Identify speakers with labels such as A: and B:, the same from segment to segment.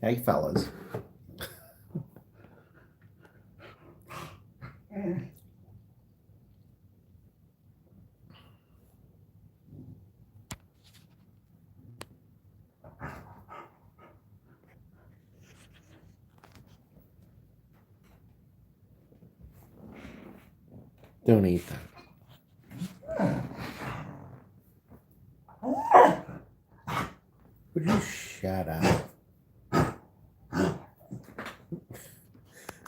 A: Hey, fellas. Don't eat that. Would you shut up?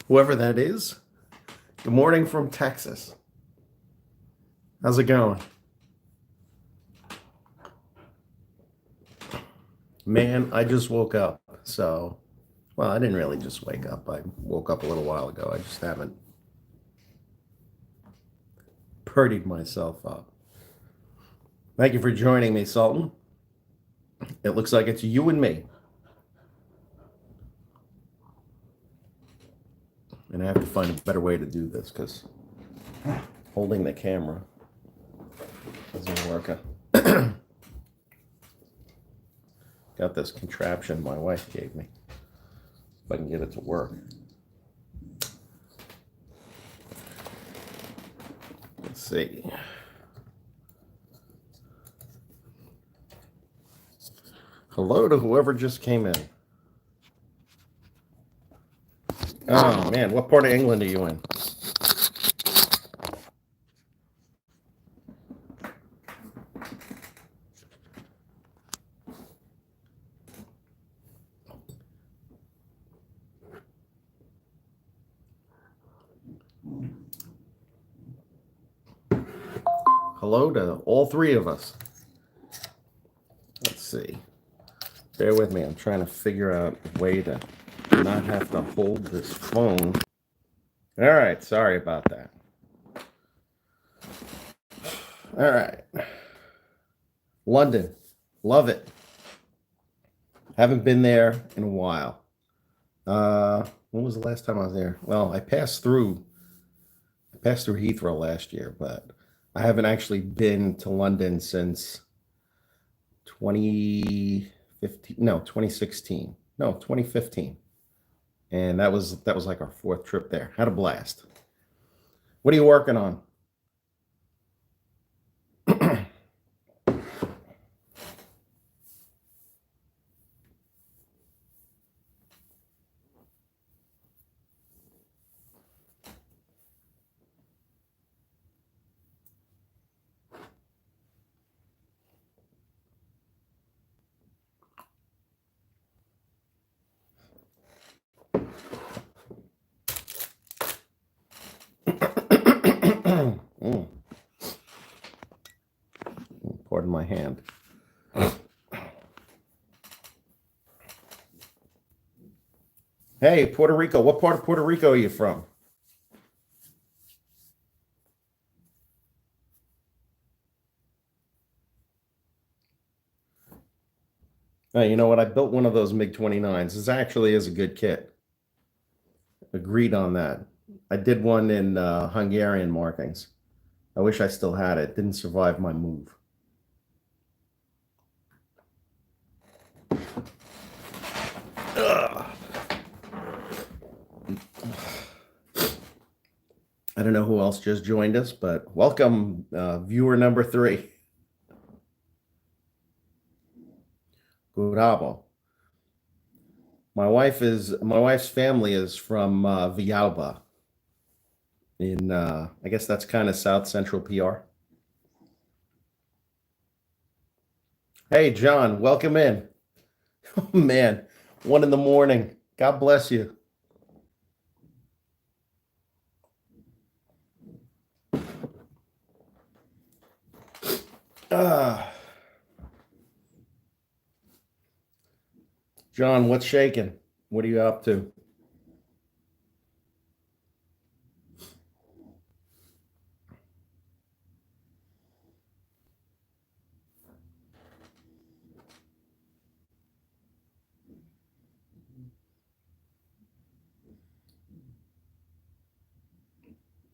A: Whoever that is, good morning from Texas. How's it going? Man, I just woke up. Well, I didn't really just wake up. I woke up a little while ago. I just haven't purdied myself up. Thank you for joining me, Sultan. It looks like it's you and me. And I have to find a better way to do this because holding the camera doesn't work. Got this contraption my wife gave me. If I can get it to work. Let's see. Hello to whoever just came in. Oh man, what part of England are you in? Hello to all three of us. Let's see. Bear with me. I'm trying to figure out a way to not have to hold this phone. All right. Sorry about that. All right. London. Love it. Haven't been there in a while. When was the last time I was there? Well, I passed through Heathrow last year, but I haven't actually been to London since 2016. No, 2015. And that was like our fourth trip there. Had a blast. What are you working on? Pardon my hand. Hey, Puerto Rico. What part of Puerto Rico are you from? You know what? I built one of those MiG-29s. This actually is a good kit. Agreed on that. I did one in Hungarian markings. I wish I still had it. Didn't survive my move. Ugh. I don't know who else just joined us, but welcome, viewer number 3. Gurabo. My wife's family is from Villalba. In I guess that's kind of South Central PR. Hey, John, welcome in. Oh, man, 1 in the morning. God bless you. John, what's shaking? What are you up to?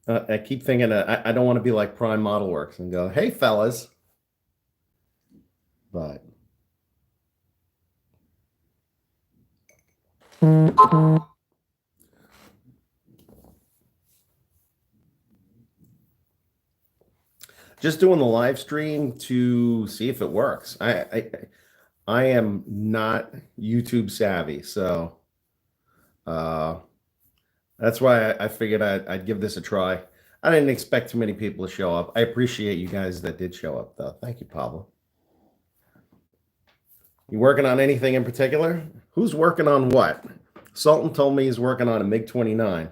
A: I keep thinking I don't want to be like Prime Model Works and go, hey, fellas. But Just doing the live stream to see if it works. I am not YouTube savvy, so uh, that's why I figured I'd give this a try. I didn't expect too many people to show up. I appreciate you guys that did show up, though. Thank you, Pablo. You working on anything in particular? Who's working on what? Sultan told me he's working on a MiG-29.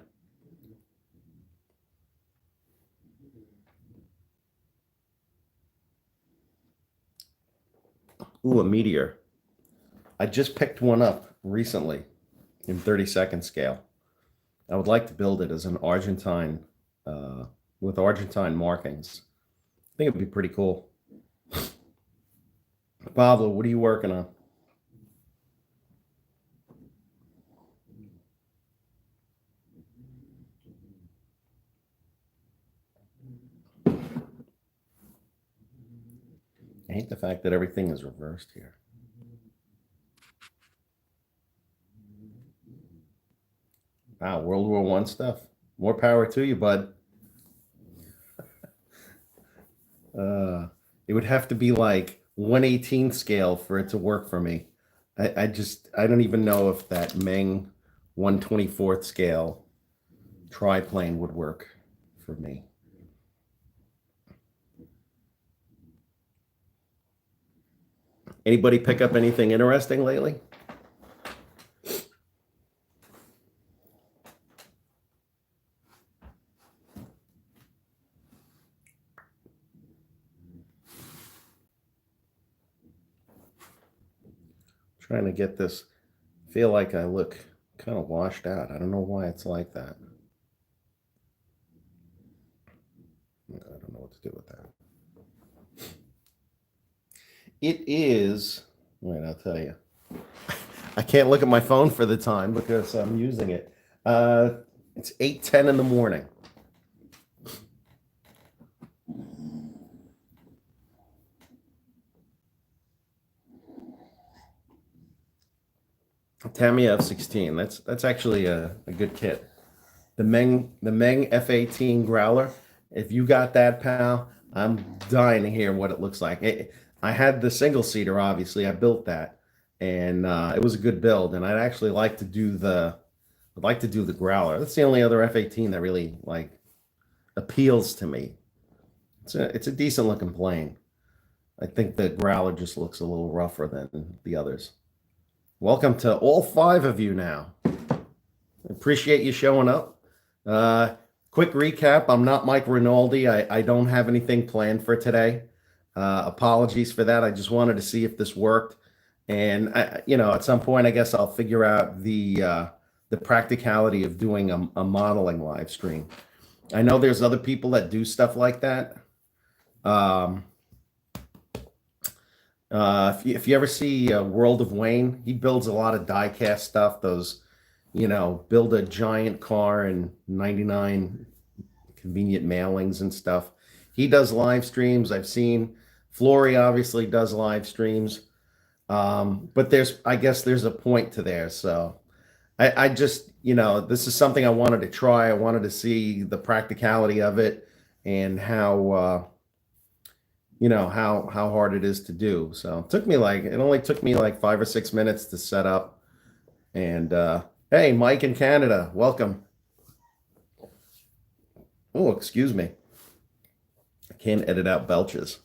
A: Ooh, a Meteor. I just picked one up recently in 32nd scale. I would like to build it as an Argentine, with Argentine markings. I think it'd be pretty cool. Pablo, what are you working on? I hate the fact that everything is reversed here. Wow, World War I stuff. More power to you, bud. It would have to be like 1/18 scale for it to work for me. I don't even know if that Meng 1/24 scale triplane would work for me. Anybody pick up anything interesting lately? Trying to get this. Feel like I look kind of washed out. I don't know why it's like that. I don't know what to do with that. It is. Wait, I'll tell you. I can't look at my phone for the time because I'm using it. It's 8:10 in the morning. Tamiya F-16. That's actually a good kit. The Meng F-18 Growler. If you got that, pal, I'm dying to hear what it looks like. I had the single seater, obviously. I built that, and it was a good build. And I'd actually like to do the Growler. That's the only other F-18 that really like appeals to me. It's a decent looking plane. I think the Growler just looks a little rougher than the others. Welcome to all 5 of you now. Appreciate you showing up. Quick recap. I'm not Mike Rinaldi. I don't have anything planned for today. Apologies for that. I just wanted to see if this worked. And at some point, I guess I'll figure out the practicality of doing a modeling live stream. I know there's other people that do stuff like that. If you ever see World of Wayne, he builds a lot of die-cast stuff. Those, build a giant car and 99 convenient mailings and stuff. He does live streams. I've seen Flory obviously does live streams. But I guess there's a point to there. So I just, this is something I wanted to try. I wanted to see the practicality of it and how hard it is to do. So it only took me like 5 or 6 minutes to set up. And hey, Mike in Canada, welcome. Oh, excuse me. I can't edit out belches.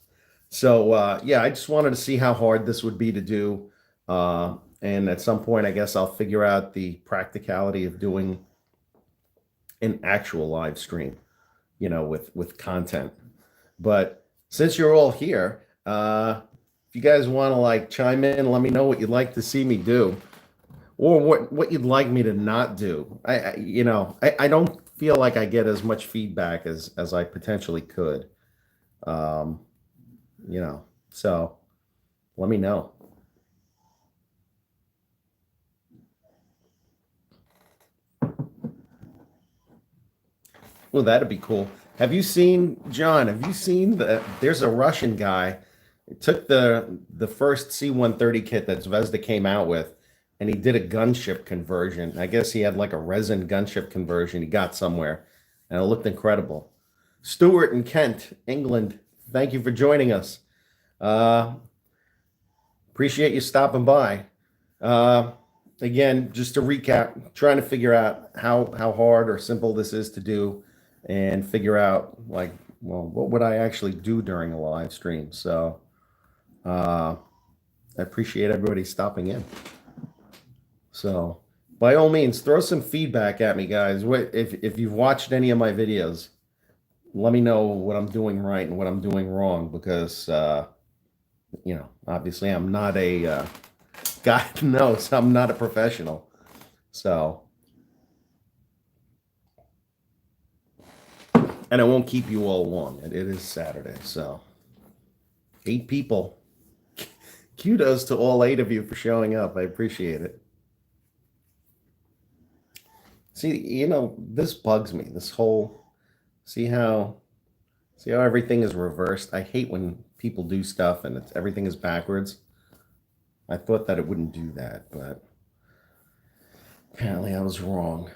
A: So yeah, I just wanted to see how hard this would be to do. And at some point, I guess I'll figure out the practicality of doing an actual live stream, with content. But since you're all here, if you guys want to like chime in, let me know what you'd like to see me do, or what you'd like me to not do. I don't feel like I get as much feedback as I potentially could. So let me know. Well, that'd be cool. Have you seen, John? Have you seen there's a Russian guy. It took the first C-130 kit that Zvezda came out with, and he did a gunship conversion. I guess he had like a resin gunship conversion he got somewhere, and it looked incredible. Stuart in Kent, England, thank you for joining us. Uh, Appreciate you stopping by. Uh, Again, just to recap, trying to figure out how hard or simple this is to do, and figure out like, well, what would I actually do during a live stream? So I appreciate everybody stopping in. So by all means, throw some feedback at me, guys. If you've watched any of my videos, let me know what I'm doing right and what I'm doing wrong, because obviously I'm not a God knows I'm not a professional. So, and I won't keep you all long. It is Saturday, so 8 people. Kudos to all 8 of you for showing up. I appreciate it. See, this bugs me. This whole see how everything is reversed. I hate when people do stuff and everything is backwards. I thought that it wouldn't do that, but apparently I was wrong.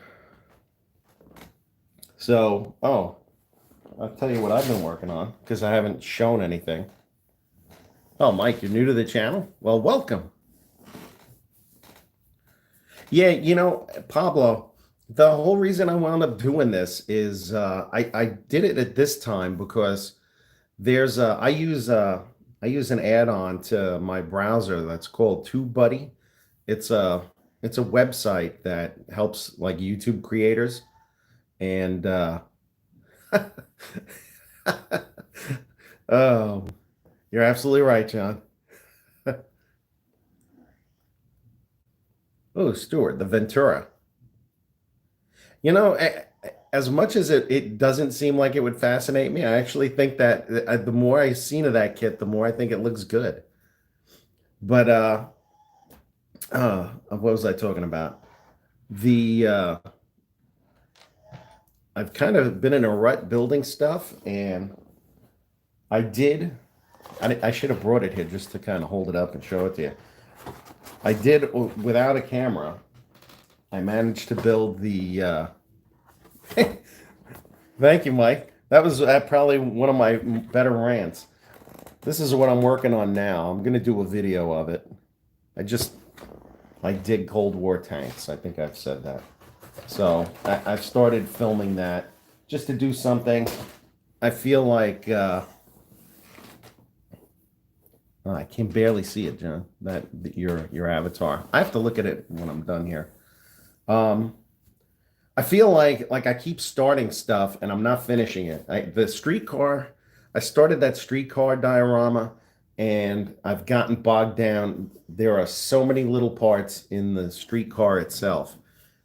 A: So, I'll tell you what I've been working on, because I haven't shown anything. Oh, Mike, you're new to the channel? Well, welcome. Yeah, Pablo, the whole reason I wound up doing this is I did it at this time because I use an add-on to my browser that's called TubeBuddy. It's a website that helps like YouTube creators, and oh, you're absolutely right, John. Oh, Stuart, the Ventura. As much as it doesn't seem like it would fascinate me, I actually think that the more I've seen of that kit, the more I think it looks good. But what was I talking about? I've kind of been in a rut building stuff, and I should have brought it here just to kind of hold it up and show it to you. I did, without a camera, I managed to build the thank you, Mike. That was probably one of my better rants. This is what I'm working on now. I'm going to do a video of it. I dig Cold War tanks. I think I've said that. So I've started filming that just to do something. I feel like I can barely see it, John. Your avatar. I have to look at it when I'm done here. I feel like I keep starting stuff and I'm not finishing it. I started that streetcar diorama, and I've gotten bogged down. There are so many little parts in the streetcar itself.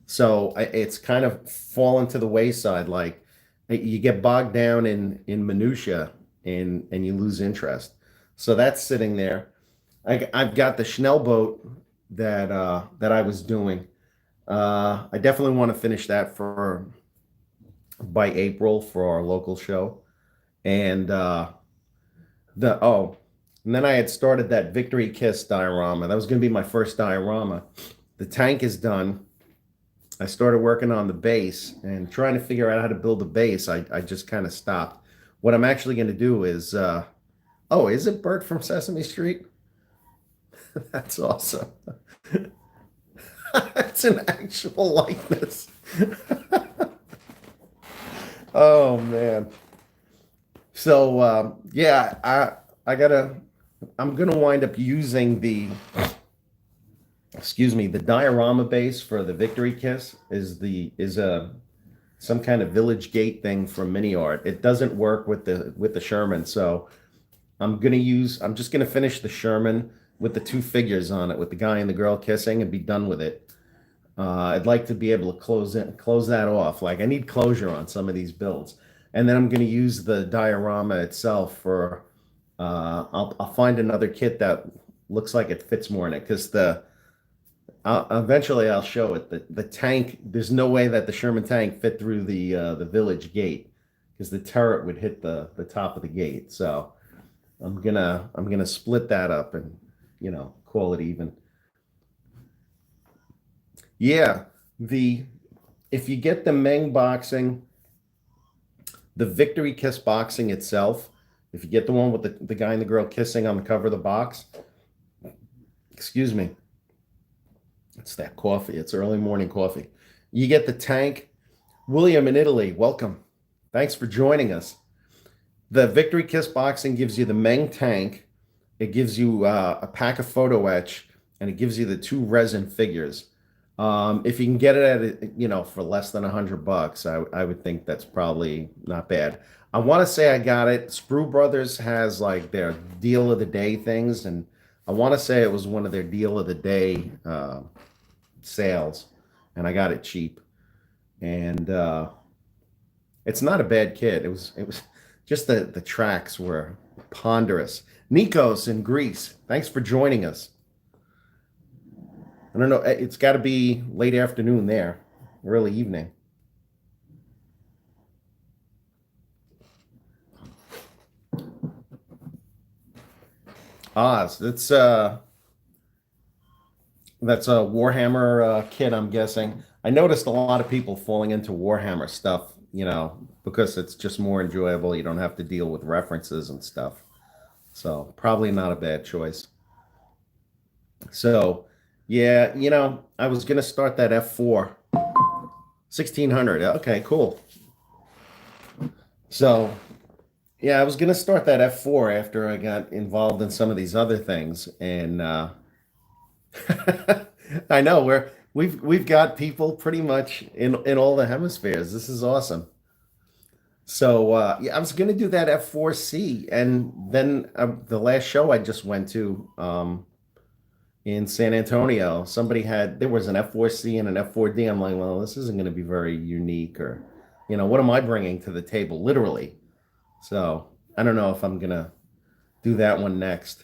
A: So it's kind of fallen to the wayside. Like you get bogged down in minutia, and you lose interest. So that's sitting there. I've got the Schnell boat that I was doing. I definitely want to finish that by April for our local show. And and then I had started that Victory Kiss diorama. That was going to be my first diorama. The tank is done. I started working on the base and trying to figure out how to build the base. I just kind of stopped. What I'm actually going to do is, is it Bert from Sesame Street? That's awesome. It's an actual likeness. Oh man. So I'm gonna wind up using the diorama base for the Victory Kiss is some kind of Village Gate thing from Mini Art. It doesn't work with the Sherman, so I'm just gonna finish the Sherman with the 2 figures on it, with the guy and the girl kissing, and be done with it. I'd like to be able to close that off. Like I need closure on some of these builds, and then I'm going to use the diorama itself for. I'll find another kit that looks like it fits more in it, because eventually I'll show it. The tank. There's no way that the Sherman tank fit through the Village Gate, because the turret would hit the top of the gate. So I'm gonna split that up and call it even. Yeah, the if you get the Meng boxing, the Victory Kiss boxing itself, if you get the one with the guy and the girl kissing on the cover of the box, excuse me, it's that coffee. It's early morning coffee. You get the tank. William in Italy, welcome. Thanks for joining us. The Victory Kiss boxing gives you the Meng tank. It gives you a pack of photo etch, and it gives you the two resin figures. If you can get it for less than $100, I would think that's probably not bad. I want to say I got it. Sprue Brothers has like their deal of the day things, and I want to say it was one of their deal of the day sales, and I got it cheap. And it's not a bad kit. It was just the tracks were ponderous. Nikos in Greece, thanks for joining us. I don't know. It's got to be late afternoon there, early evening. Oz, that's a Warhammer kit, I'm guessing. I noticed a lot of people falling into Warhammer stuff, because it's just more enjoyable. You don't have to deal with references and stuff. So probably not a bad choice. So yeah, I was gonna start that F4 1600. Okay, cool. So yeah, I was gonna start that F4 after I got involved in some of these other things, and I know we've got people pretty much in all the hemispheres. This is awesome. So yeah, I was gonna do that F4C, and then the last show I just went to in San Antonio, there was an F4C and an F4D. I'm like, well, this isn't gonna be very unique, or what am I bringing to the table, literally? So I don't know if I'm gonna do that one next.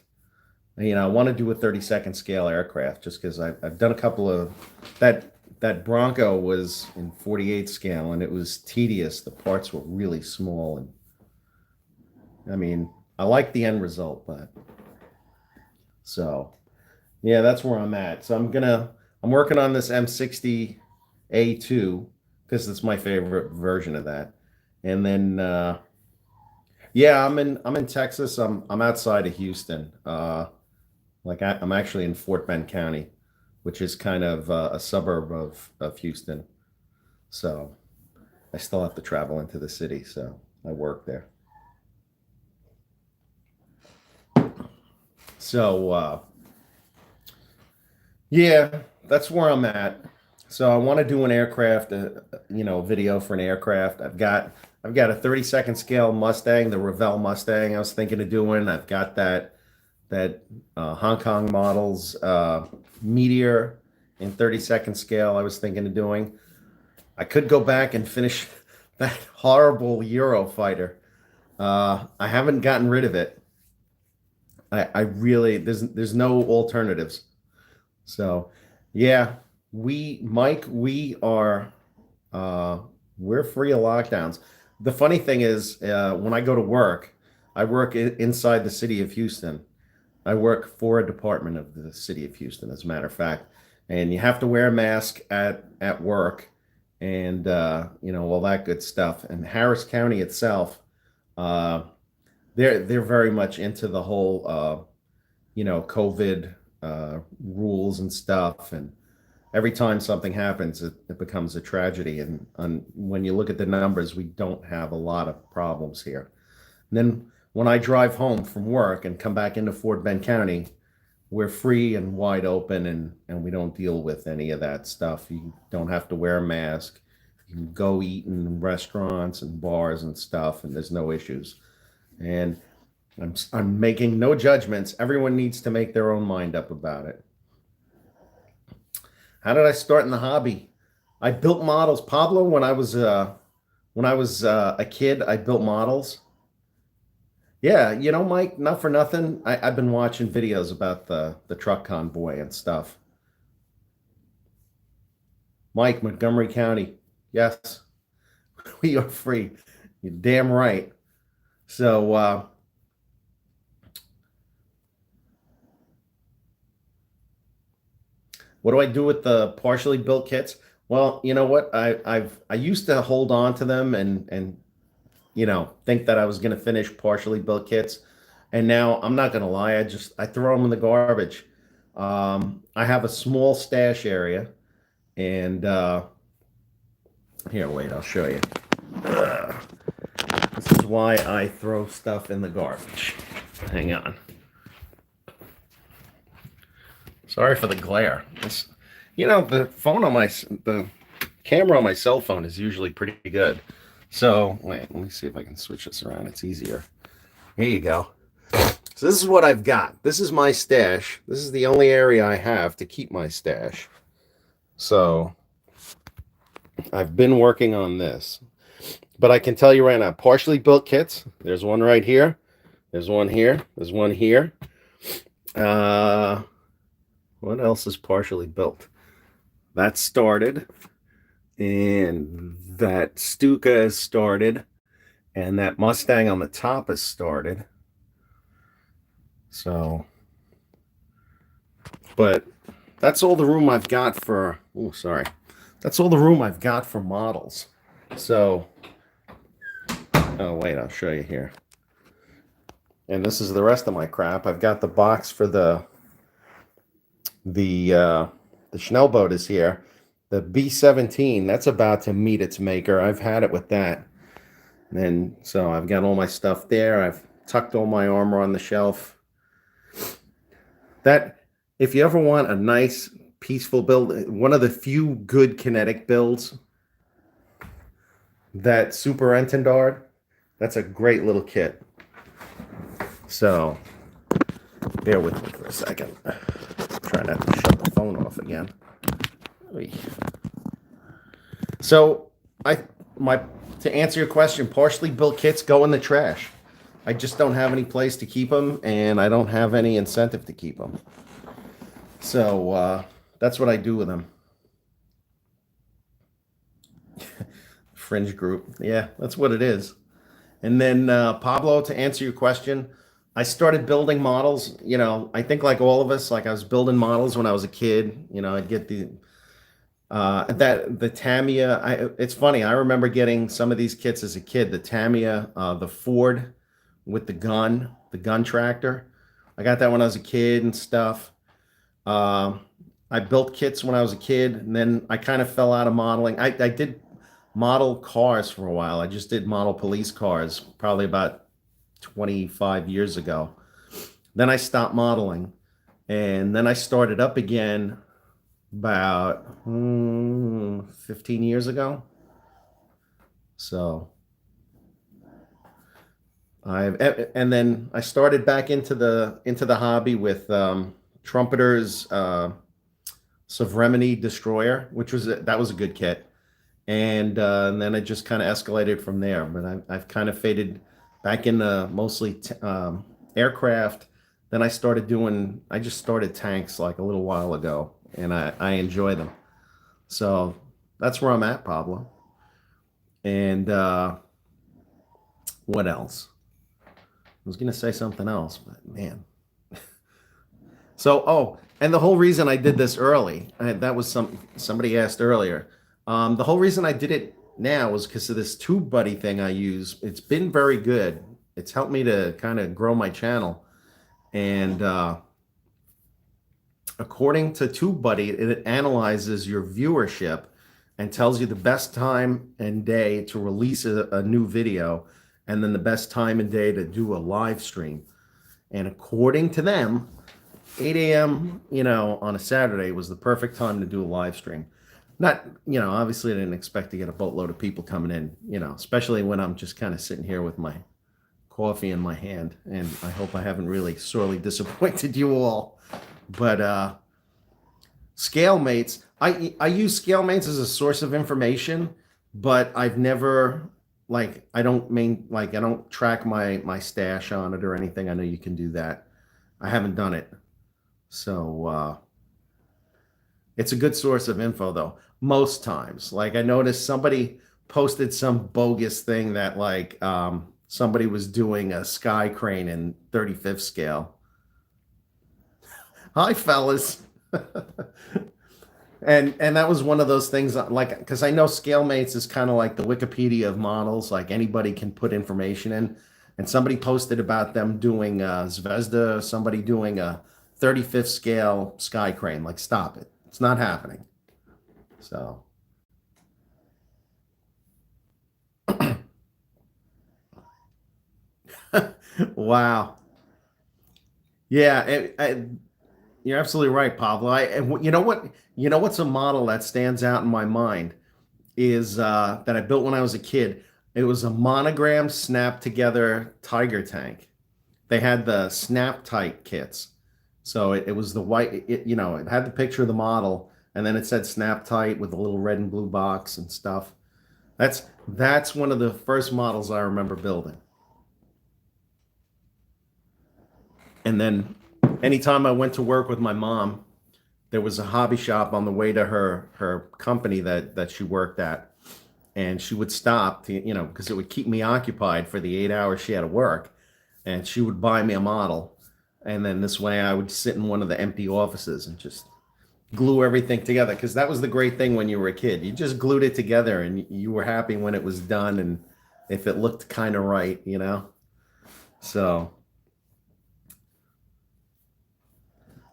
A: I want to do a 32nd scale aircraft just because I've done a couple of that Bronco was in 48 scale and it was tedious. The parts were really small, and I mean, I like the end result, but so yeah, that's where I'm at. So I'm working on this M60 A2 because it's my favorite version of that. And then yeah, I'm in Texas. I'm outside of Houston. I'm actually in Fort Bend County, which is kind of a suburb of Houston. So I still have to travel into the city. So I work there. So yeah, that's where I'm at. So I want to do an aircraft, video for an aircraft. I've got a 32nd scale Mustang, the Revell Mustang. I was thinking of doing. I've got that Hong Kong models Meteor in 32nd scale. I was thinking of doing. I could go back and finish that horrible Eurofighter. I haven't gotten rid of it. I really there's no alternatives. So yeah, Mike, uh, we're free of lockdowns. The funny thing is, when I go to work, I work inside the city of Houston. I work for a department of the city of Houston, as a matter of fact, and you have to wear a mask at work, and all that good stuff. And Harris County itself, uh, they're very much into the whole COVID rules and stuff. And every time something happens, it becomes a tragedy. And when you look at the numbers, we don't have a lot of problems here. And then when I drive home from work and come back into Fort Bend County, we're free and wide open, and we don't deal with any of that stuff. You don't have to wear a mask. You can go eat in restaurants and bars and stuff, and there's no issues. And I'm making no judgments. Everyone needs to make their own mind up about it. How did I start in the hobby? I built models, Pablo. When I was a kid, I built models. Yeah, Mike, not for nothing. I've been watching videos about the truck convoy and stuff. Mike, Montgomery County. Yes, we are free. You're damn right. So What do I do with the partially built kits? Well, you know what? I used to hold on to them and think that I was going to finish partially built kits, and now I'm not going to lie. I throw them in the garbage. I have a small stash area, and here, wait, I'll show you. Ugh. This is why I throw stuff in the garbage. Hang on. Sorry for the glare. The camera on my cell phone is usually pretty good. So wait, let me see if I can switch this around. It's easier. Here you go. So this is what I've got. This is my stash. This is the only area I have to keep my stash. So I've been working on this. But I can tell you right now, partially built kits. There's one right here. There's one here. There's one here. What else is partially built? That started. And that Stuka has started. And that Mustang on the top has started. So, but that's all the room I've got for, oh, sorry. That's all the room I've got for models. So, oh, wait, I'll show you here. And this is the rest of my crap. I've got the box for the Schnellboot is here. The B17, that's about to meet its maker. I've had it with that. And so I've got all my stuff there. I've tucked all my armor on the shelf. That, if you ever want a nice, peaceful build, one of the few good kinetic builds, that Super Entendard, that's a great little kit. So, bear with me for a second. Try not to shut the phone off again. So, to answer your question, partially built kits go in the trash. I just don't have any place to keep them, and I don't have any incentive to keep them. So that's what I do with them. Fringe group. Yeah, that's what it is. And then, Pablo, to answer your question, I started building models. I think like all of us, like I was building models when I was a kid. I'd get the Tamiya. It's funny. I remember getting some of these kits as a kid. The Tamiya, the Ford with the gun tractor. I got that when I was a kid and stuff. I built kits when I was a kid, and then I kind of fell out of modeling. I did model cars for a while. I just did model police cars probably about 25 years ago. Then I stopped modeling, and then I started up again about 15 years ago. So and then I started back into the hobby with Trumpeter's Sovereignty Destroyer, that was a good kit, and then it just kind of escalated from there. But I've kind of faded back into mostly aircraft. Then I just started tanks like a little while ago, and I enjoy them. So that's where I'm at, Pablo. And what else? I was gonna say something else, but man. So, and the whole reason I did this early, that was somebody asked earlier. The whole reason I did it now was because of this TubeBuddy thing I use. It's been very good. It's helped me to kind of grow my channel. And according to TubeBuddy, it analyzes your viewership and tells you the best time and day to release a new video, and then the best time and day to do a live stream. And according to them, 8 a.m., on a Saturday was the perfect time to do a live stream. Not, obviously I didn't expect to get a boatload of people coming in, especially when I'm just kind of sitting here with my coffee in my hand. And I hope I haven't really sorely disappointed you all. But ScaleMates, I use ScaleMates as a source of information, but I've never, I don't track my stash on it or anything. I know you can do that. I haven't done it. So it's a good source of info, though, most times. Like I noticed somebody posted some bogus thing that somebody was doing a sky crane in 35th scale. Hi, fellas. And that was one of those things like because I know ScaleMates is kind of like the Wikipedia of models, like anybody can put information in. And somebody posted about them doing Zvezda, somebody doing a 35th scale sky crane. Like, stop it. It's not happening. So, wow. Yeah, you're absolutely right, Pablo. You know what? You know what's a model that stands out in my mind is that I built when I was a kid. It was a monogram snap together Tiger tank. They had the snap tight kits. So it was the white, it had the picture of the model and then it said snap tight with a little red and blue box and stuff. That's one of the first models I remember building. And then anytime I went to work with my mom, there was a hobby shop on the way to her company that she worked at, and she would stop to, because it would keep me occupied for the 8 hours she had to work, and she would buy me a model, and then this way I would sit in one of the empty offices and just glue everything together because that was the great thing when you were a kid. You just glued it together and you were happy when it was done and if it looked kind of right. So,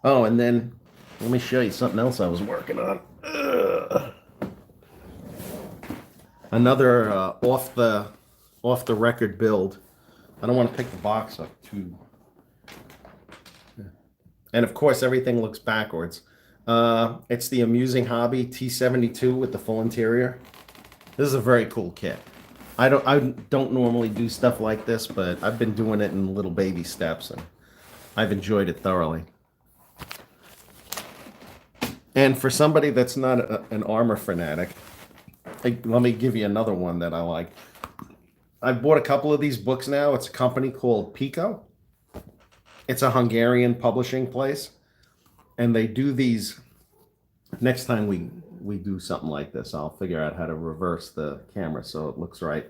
A: oh, and then let me show you something else I was working on. Another off the record build. I don't want to pick the box up too. And of course, everything looks backwards. It's the Amusing Hobby T72 with the full interior. This is a very cool kit. I don't normally do stuff like this, but I've been doing it in little baby steps, and I've enjoyed it thoroughly. And for somebody that's not an armor fanatic, let me give you another one that I like. I've bought a couple of these books now. It's a company called Pico. It's a Hungarian publishing place, and they do these. Next time we do something like this, I'll figure out how to reverse the camera so it looks right.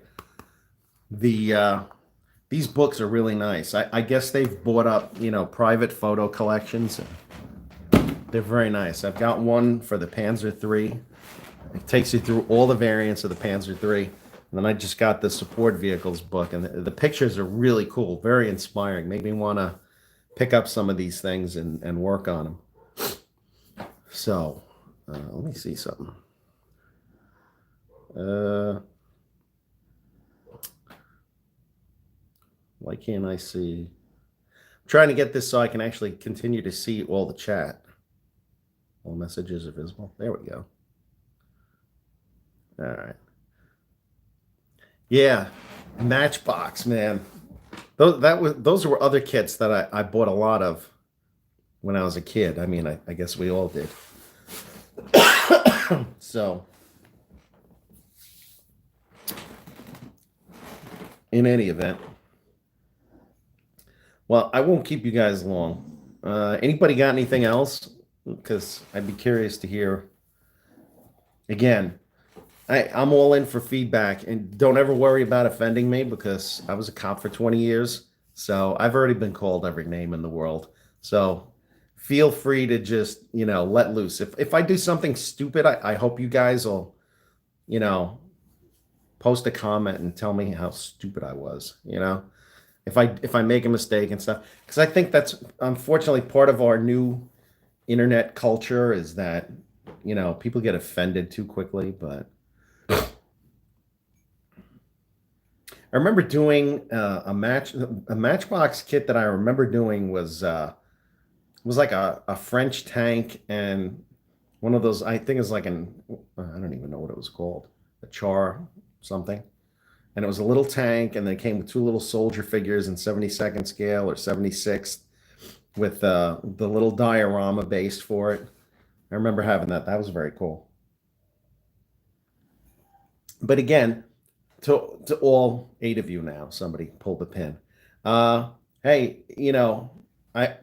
A: These books are really nice. I guess they've bought up private photo collections. They're very nice. I've got one for the Panzer III. It takes you through all the variants of the Panzer III. And then I just got the support vehicles book, and the pictures are really cool, very inspiring. Made me want to pick up some of these things and work on them. So, let me see something. Why can't I see? I'm trying to get this so I can actually continue to see all the chat. All messages are visible. There we go. All right. Yeah, Matchbox, man. Those were other kits that I bought a lot of when I was a kid. I mean, I guess we all did. So, in any event, well, I won't keep you guys long. Anybody got anything else? Because I'd be curious to hear. Again, I'm all in for feedback, and don't ever worry about offending me because I was a cop for 20 years. So I've already been called every name in the world. So feel free to just, let loose. If I do something stupid, I hope you guys will, you know, post a comment and tell me how stupid I was. If I make a mistake and stuff. Because I think that's unfortunately part of our new internet culture is that, people get offended too quickly, but I remember doing a Matchbox kit that I remember doing was like a French tank and one of those. I think it's like I don't even know what it was called, a char something, and it was a little tank, and then it came with two little soldier figures in 72nd scale or 76th with the little diorama base for it. I remember having that. That was very cool. But again, to all eight of you now, somebody pulled the pin. Hey, I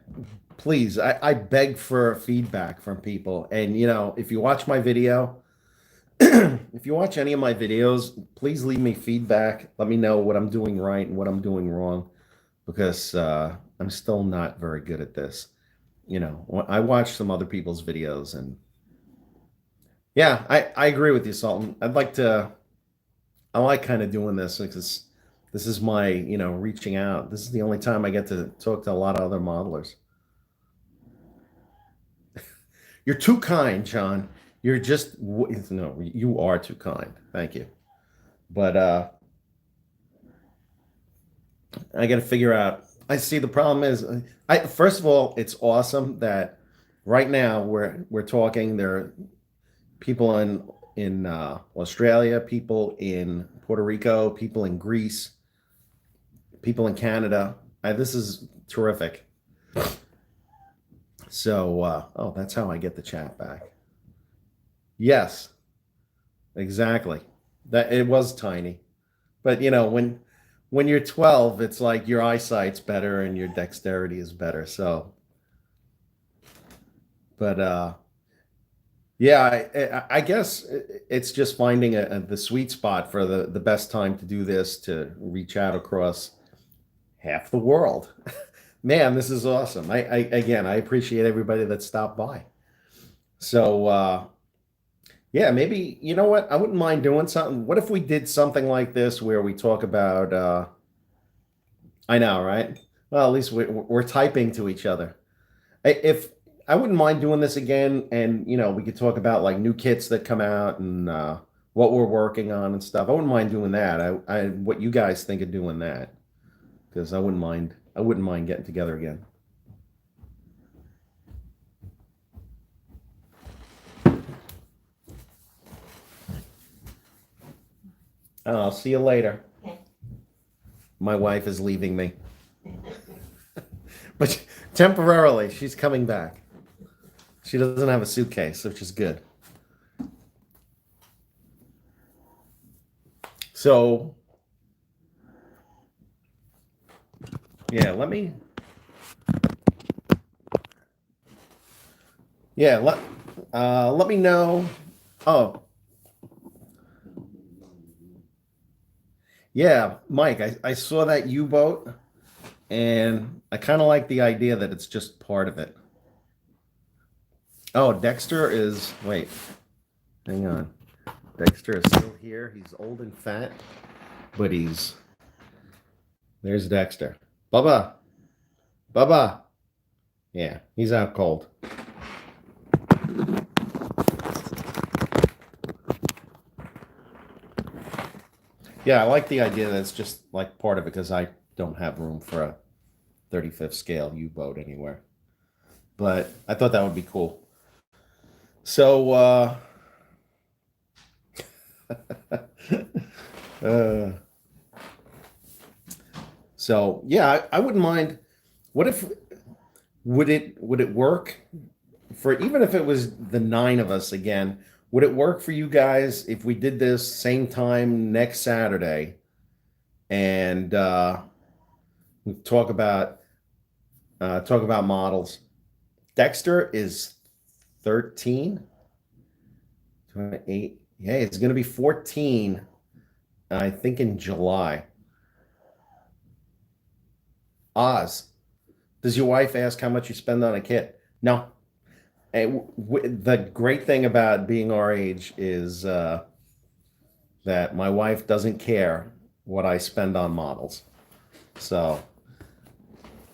A: please, I beg for feedback from people. And if you watch my video, if you watch any of my videos, please leave me feedback. Let me know what I'm doing right and what I'm doing wrong, because I'm still not very good at this. I watch some other people's videos, and Yeah, I agree with you, Sultan. I like kind of doing this because this is my, reaching out. This is the only time I get to talk to a lot of other modelers. You're too kind, John. You're just no, you are too kind. Thank you. But I got to figure out. I see the problem is, I first of all, it's awesome that right now we're talking. There are people in Australia, people in Puerto Rico, people in Greece, people in Canada. This is terrific. So, oh, that's how I get the chat back. Yes, exactly. That it was tiny, but when you're 12, it's like your eyesight's better and your dexterity is better. So, but yeah, I guess it's just finding the sweet spot for the best time to do this to reach out across half the world. Man, this is awesome. Again, I appreciate everybody that stopped by. So, yeah, maybe you know what? I wouldn't mind doing something. What if we did something like this where we talk about? I know, right? Well, at least we're typing to each other. If I wouldn't mind doing this again, and we could talk about like new kits that come out and what we're working on and stuff. I wouldn't mind doing that. What you guys think of doing that? Because I wouldn't mind. I wouldn't mind getting together again. I'll see you later. My wife is leaving me, but temporarily she's coming back. She doesn't have a suitcase, which is good. So yeah, yeah let me know. Oh yeah, Mike, I saw that U-boat, and I kind of like the idea that it's just part of it. Oh, Dexter is wait, hang on. Dexter is still here. He's old and fat, but there's Dexter. Bubba, Bubba. Yeah, he's out cold. Yeah, I like the idea that it's just like part of it because I don't have room for a 35th scale U-boat anywhere. But I thought that would be cool. So, uh, so yeah, I wouldn't mind. What if would it work for even if it was the nine of us again? Would it work for you guys if we did this same time next Saturday and we talk about models? Dexter is 13, 28. Yeah, it's going to be 14, I think, in July. Oz, does your wife ask how much you spend on a kit? No. The great thing about being our age is that my wife doesn't care what I spend on models. So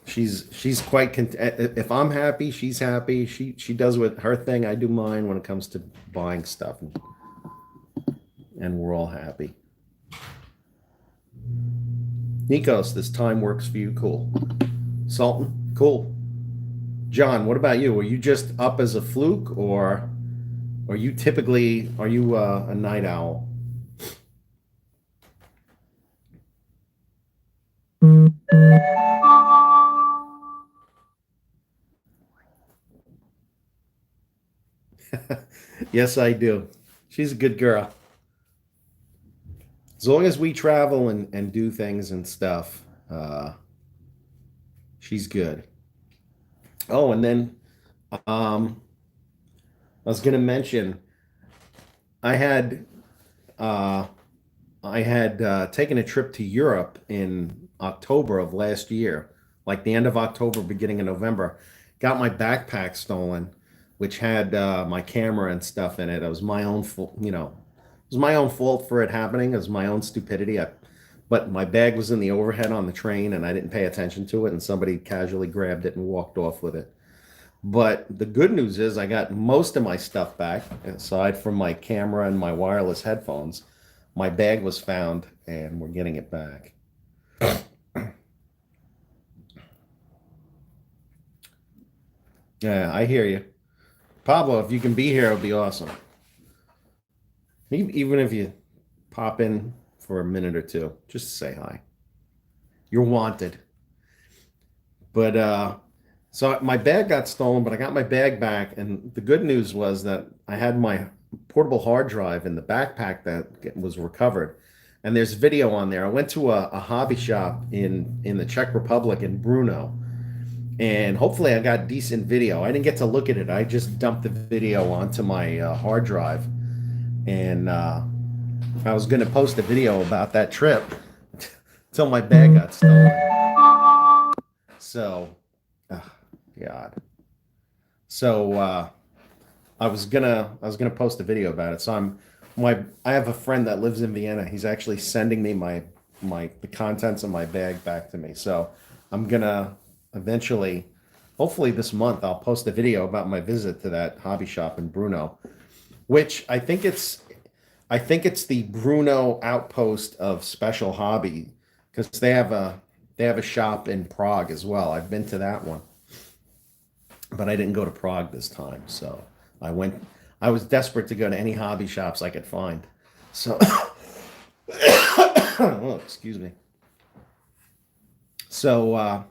A: she's quite content. If I'm happy, she's happy. She does with her thing. I do mine when it comes to buying stuff, and we're all happy. Nikos, this time works for you. Cool. Sultan, cool. John, what about you? Are you just up as a fluke, or are you a night owl? Yes, I do. She's a good girl. As long as we travel and do things and stuff, she's good. Oh, and then um, I was going to mention I had uh, I had taken a trip to Europe in October of last year, like the end of October, beginning of November. Got my backpack stolen. which had my camera and stuff in it. It was my own fault, it was my own fault for it happening. It was my own stupidity. But my bag was in the overhead on the train and I didn't pay attention to it, and somebody casually grabbed it and walked off with it. But the good news is I got most of my stuff back, aside from my camera and my wireless headphones. My bag was found and we're getting it back. Yeah, I hear you. Pablo, if you can be here, it would be awesome. Even if you pop in for a minute or two, just to say hi. You're wanted. But so my bag got stolen, but I got my bag back, and the good news was that I had my portable hard drive in the backpack that was recovered. And there's video on there. I went to a hobby shop in the Czech Republic in Brno, and hopefully I got decent video. I didn't get to look at it. I just dumped the video onto my hard drive, and I was going to post a video about that trip until my bag got stolen. So, oh, God. So I was gonna post a video about it. So I have a friend that lives in Vienna. He's actually sending me the contents of my bag back to me. So I'm gonna eventually, hopefully this month, I'll post a video about my visit to that hobby shop in Brno, which I think it's the Brno outpost of Special Hobby, because they have a shop in Prague as well. I've been to that one, but I didn't go to Prague this time. So I went. I was desperate to go to any hobby shops I could find. So, oh, excuse me. So,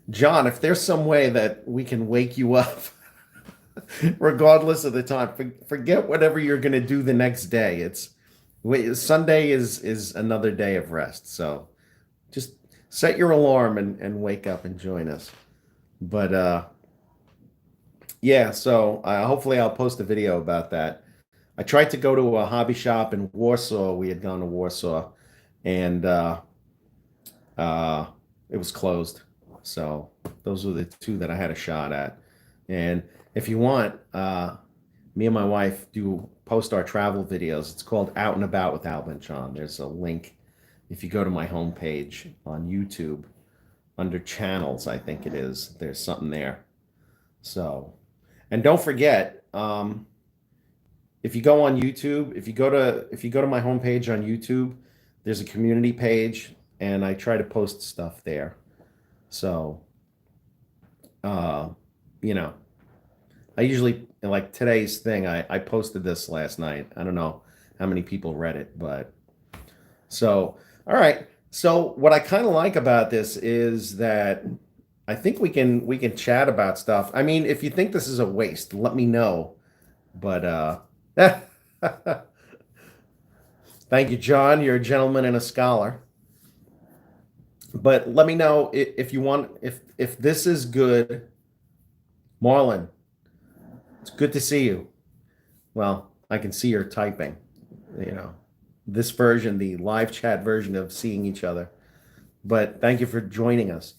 A: John, if there's some way that we can wake you up, regardless of the time, forget whatever you're going to do the next day. Sunday is another day of rest. So just set your alarm and wake up and join us. But yeah, so hopefully I'll post a video about that. I tried to go to a hobby shop in Warsaw. We had gone to Warsaw, and uh, it was closed. So those were the two that I had a shot at. And if you want, me and my wife do post our travel videos. It's called Out and About with Albin and John. There's a link if you go to my homepage on YouTube under channels, I think it is. There's something there. So, and don't forget, if you go on YouTube, if you go to my homepage on YouTube, there's a community page, and I try to post stuff there. So, uh, you know, I usually like today's thing. I posted this last night. I don't know how many people read it, but so all right. So what I kind of like about this is that I think we can chat about stuff. I mean, if you think this is a waste, let me know. But thank you, John. You're a gentleman and a scholar. But let me know if you want, if this is good. Marlon, it's good to see you. Well, I can see you're typing. You know, this version, the live chat version of seeing each other. But thank you for joining us.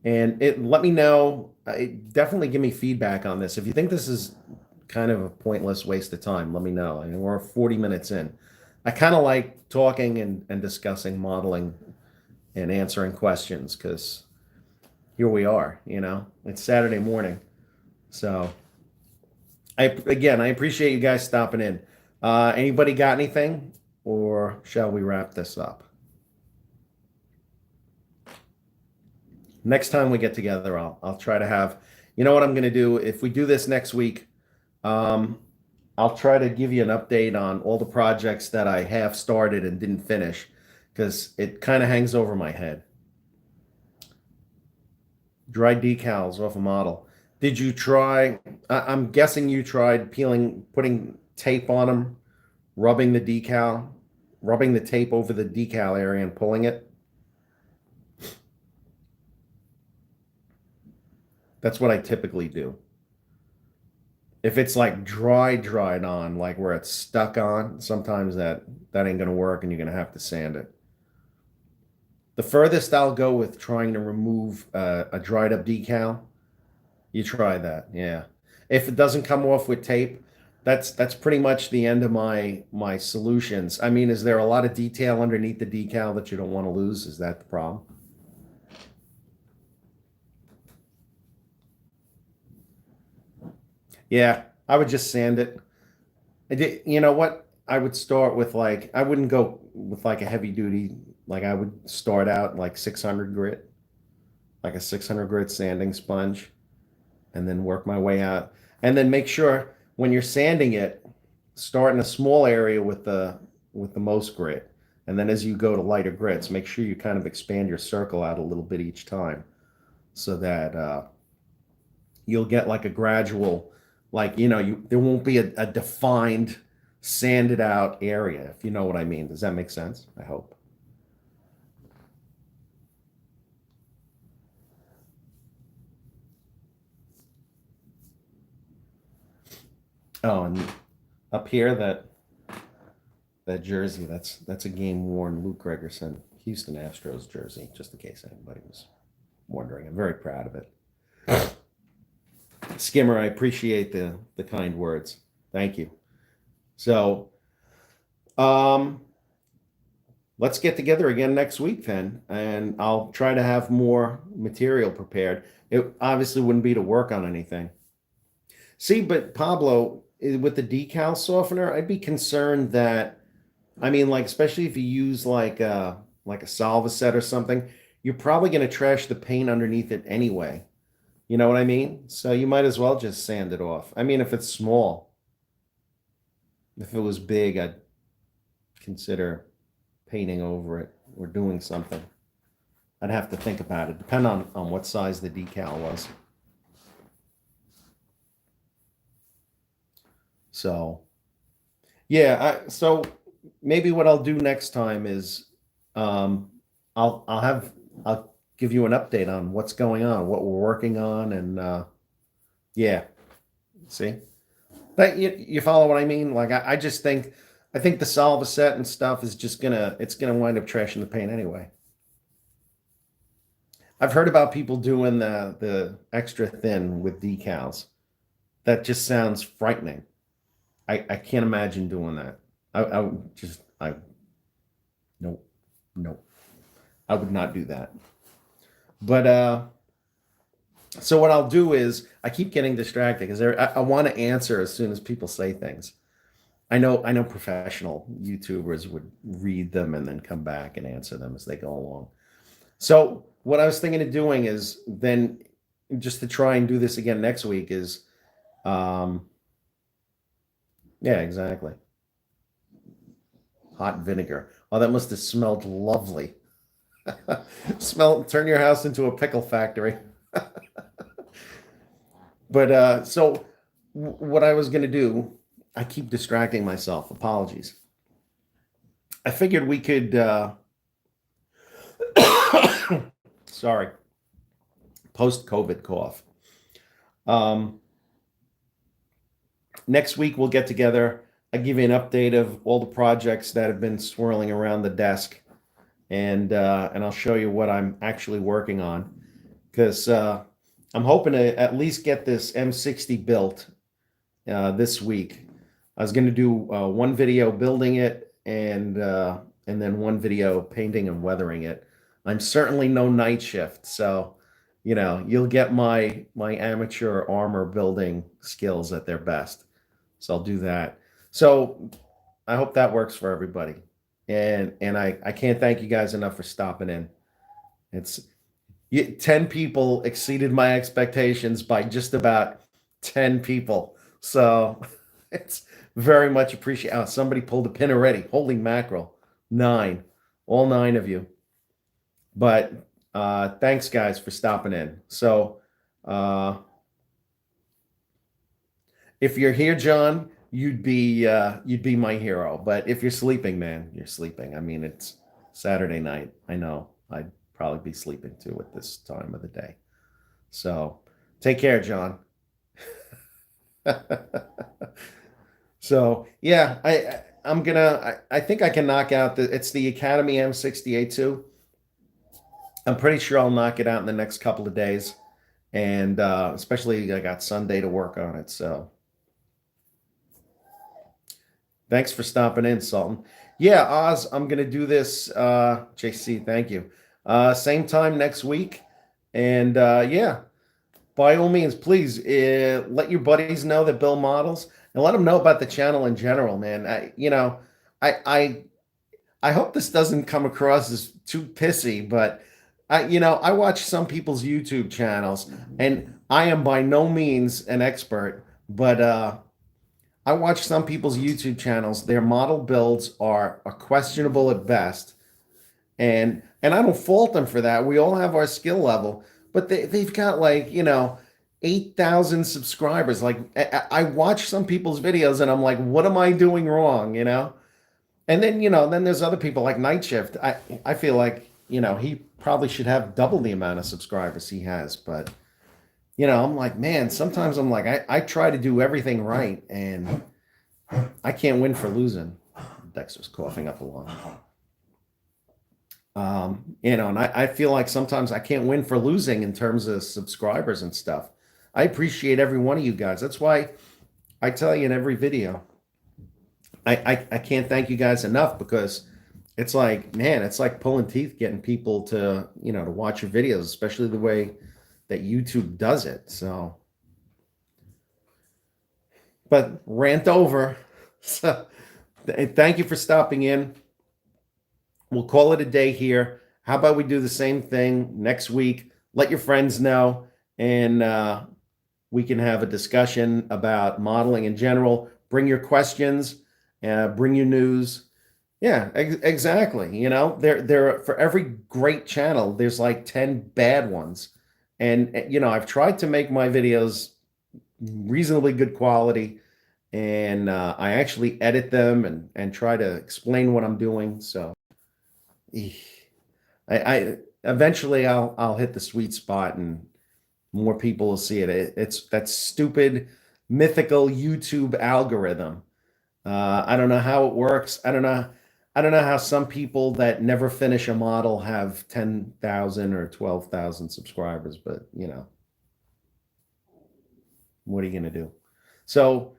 A: And let me know. Definitely give me feedback on this. If you think this is kind of a pointless waste of time, let me know. I mean, we're 40 minutes in. I kind of like talking and discussing modeling and answering questions, because here we are. It's Saturday morning. So I appreciate you guys stopping in. Anybody got anything, or shall we wrap this up? Next time we get together, I'll try to have. You know what I'm going to do? If we do this next week, um, I'll try to give you an update on all the projects that I have started and didn't finish, because it kind of hangs over my head. Dry decals off a model. Did you try? I'm guessing you tried putting tape on them, rubbing the tape over the decal area and pulling it. That's what I typically do. If it's like dried on, like where it's stuck on, sometimes that ain't gonna work, and you're gonna have to sand it. The furthest I'll go with trying to remove a dried up decal, you try that. Yeah. If it doesn't come off with tape, that's pretty much the end of my solutions. I mean, is there a lot of detail underneath the decal that you don't want to lose? Is that the problem? Yeah, I would just sand it. You know what? I would start with like I wouldn't go with like a heavy duty. Like I would start out like 600 grit, like a 600 grit sanding sponge, and then work my way out. And then make sure when you're sanding it, start in a small area with the most grit. And then as you go to lighter grits, make sure you kind of expand your circle out a little bit each time so that you'll get like a gradual, like, there won't be a defined, sanded out area, if you know what I mean. Does that make sense? I hope. Oh, and up here, that jersey, that's a game worn Luke Gregerson Houston Astros jersey, just in case anybody was wondering. I'm very proud of it. Skimmer, I appreciate the kind words. Thank you. So, um, let's get together again next week then, and I'll try to have more material prepared. It obviously wouldn't be to work on anything. See, but Pablo, with the decal softener, I'd be concerned that, I mean, like, especially if you use like a Salva set or something, you're probably going to trash the paint underneath it anyway. You know what I mean? So you might as well just sand it off. I mean, if it's small, if it was big, I'd consider painting over it or doing something. I'd have to think about it, depend on what size the decal was. So yeah, so maybe what I'll do next time is um I'll give you an update on what's going on, what we're working on, and yeah, see. But you follow what I mean? Like I just think I think the Salva set and stuff is just gonna wind up trashing the paint anyway. I've heard about people doing the extra thin with decals. That just sounds frightening. I can't imagine doing that. I would just I nope, nope. I would not do that. But so what I'll do is I keep getting distracted because I want to answer as soon as people say things. I know professional YouTubers would read them and then come back and answer them as they go along. So what I was thinking of doing is then just to try and do this again next week is um yeah, exactly. Hot vinegar. Oh, that must have smelled lovely. Turn your house into a pickle factory. But so what I was going to do, I keep distracting myself. Apologies. I figured we could sorry, post COVID cough. Um Next week we'll get together. I'll give you an update of all the projects that have been swirling around the desk, and I'll show you what I'm actually working on because I'm hoping to at least get this M60 built this week. I was going to do one video building it and then one video painting and weathering it. I'm certainly no night shift, so you'll get my amateur armor building skills at their best. So I'll do that. So I hope that works for everybody. And I can't thank you guys enough for stopping in. It's 10 people exceeded my expectations by just about 10 people. So it's very much appreciated. Oh, somebody pulled a pin already. Holy mackerel. 9. All 9 of you. But thanks guys for stopping in. So uh if you're here, John, you'd be my hero. But if you're sleeping, man, you're sleeping. I mean, it's Saturday night. I know. I'd probably be sleeping too at this time of the day. So take care, John. So yeah, I'm gonna. I think I can knock out the. It's the Academy M68 too. I'm pretty sure I'll knock it out in the next couple of days. And especially I got Sunday to work on it. So thanks for stopping in, Sultan. Yeah, Oz, I'm gonna do this. JC, thank you. Same time next week. And yeah, by all means, please let your buddies know that Bill models and let them know about the channel in general, man. I I I hope this doesn't come across as too pissy, but I watch some people's YouTube channels, and I am by no means an expert, but I watch some people's YouTube channels. Their model builds are questionable at best, and I don't fault them for that. We all have our skill level, but they've got like 8,000 subscribers. Like I watch some people's videos, and I'm like, what am I doing wrong? And then then there's other people like Night Shift. I feel like he probably should have double the amount of subscribers he has, but I'm like, man, sometimes I'm like, I try to do everything right, and I can't win for losing. Dexter's coughing up a lung. And I feel like sometimes I can't win for losing in terms of subscribers and stuff. I appreciate every one of you guys. That's why I tell you in every video, I can't thank you guys enough, because it's like, man, it's like pulling teeth getting people to to watch your videos, especially the way that YouTube does it. So, but rant over. So, thank you for stopping in. We'll call it a day here. How about we do the same thing next week? Let your friends know, and we can have a discussion about modeling in general. Bring your questions, bring your news. Yeah, exactly. There for every great channel, there's like 10 bad ones. And I've tried to make my videos reasonably good quality, and I actually edit them and try to explain what I'm doing. So I eventually I'll hit the sweet spot, and more people will see it. It's that stupid mythical YouTube algorithm. I don't know how it works. I don't know how some people that never finish a model have 10,000 or 12,000 subscribers, but what are you going to do? So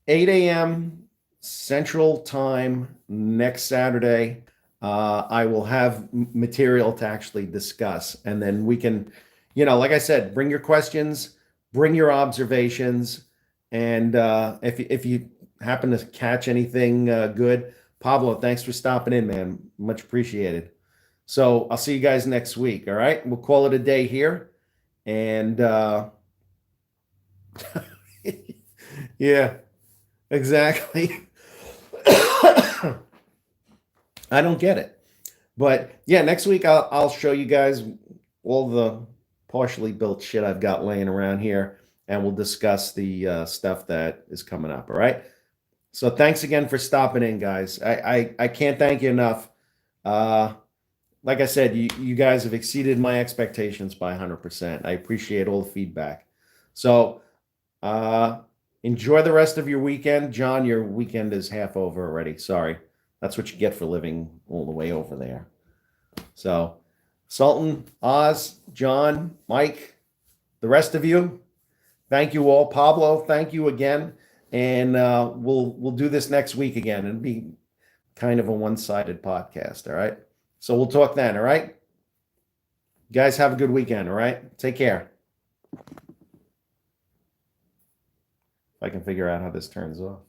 A: 8 a.m. Central Time next Saturday, I will have material to actually discuss. And then we can, like I said, bring your questions, bring your observations. And if you happen to catch anything good, Pablo, thanks for stopping in, man. Much appreciated. So I'll see you guys next week. All right. We'll call it a day here. And yeah, exactly. I don't get it. But yeah, next week I'll show you guys all the partially built shit I've got laying around here, and we'll discuss the stuff that is coming up. All right. So thanks again for stopping in, guys. I can't thank you enough. Like I said, you guys have exceeded my expectations by 100%. I appreciate all the feedback. So enjoy the rest of your weekend. John, your weekend is half over already. Sorry. That's what you get for living all the way over there. So Sultan, Oz, John, Mike, the rest of you, thank you all. Pablo, thank you again. And we'll do this next week again. It'll be kind of a one-sided podcast. All right. So we'll talk then. All right. You guys have a good weekend. All right. Take care. If I can figure out how this turns off.